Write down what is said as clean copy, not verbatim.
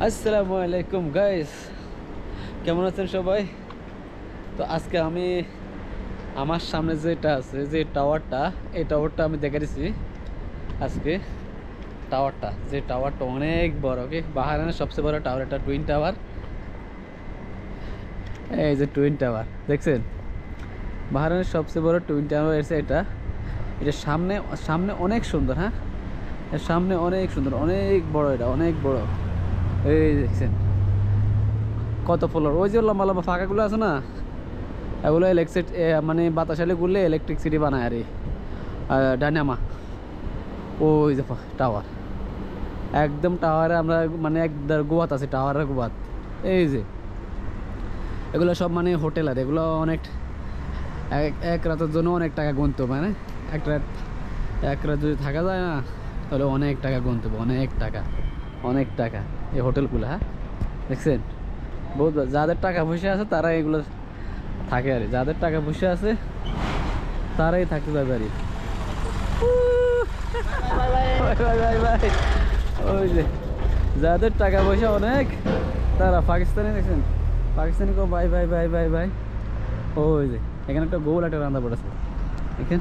আসসালামু আলাইকুম গাইস, কেমন আছেন সবাই? তো আজকে আমি আমার সামনে যেটা আছে যে টাওয়ারটা, এই টাওয়ারটা আমি দেখাচ্ছি আজকে। টাওয়ারটা অনেক বড়। ওকে, বাহারানের সবচেয়ে বড় টাওয়ার, এটা টুইন টাওয়ার। এই যে টুইন টাওয়ার দেখছেন, বাহারানের সবচেয়ে বড় টুইন টাওয়ার এসে এটা। এটা সামনে সামনে অনেক সুন্দর। হ্যাঁ, এর সামনে অনেক সুন্দর, অনেক বড়, এটা অনেক বড়। এই দেখছেন কত ফ্লোর। ওই যে লম্বা লম্বা ফাঁকাগুলো আছে না, এগুলো মানে বাতাসালে ঘুরলে ইলেকট্রিসিটি বানায়। আর ডাইনামা ওই যে টাওয়ার, একদম টাওয়ারে আমরা মানে গোয়াত আছে, টাওয়ারের গোয়াত। এই যে এগুলো সব মানে হোটেল, আর এগুলো অনেক এক রাতের জন্য অনেক টাকা গুনতে হবে। মানে এক রাত যদি থাকা যায় না, তাহলে অনেক টাকা গুনতে হবে, অনেক টাকা এই হোটেলগুলো। হ্যাঁ দেখছেন, বহুত যাদের টাকা পয়সা আছে তারা এগুলো থাকে। আর যাদের টাকা পয়সা আছে তারাই থাকতে পারবে। আর ওই যে যাদের টাকা পয়সা অনেক, তারা পাকিস্তানি দেখছেন, পাকিস্তানি কো ভাই ভাই ভাই ভাই ভাই। ওই যে এখানে একটা গোল একটা রান্না পড়েছে, দেখেন।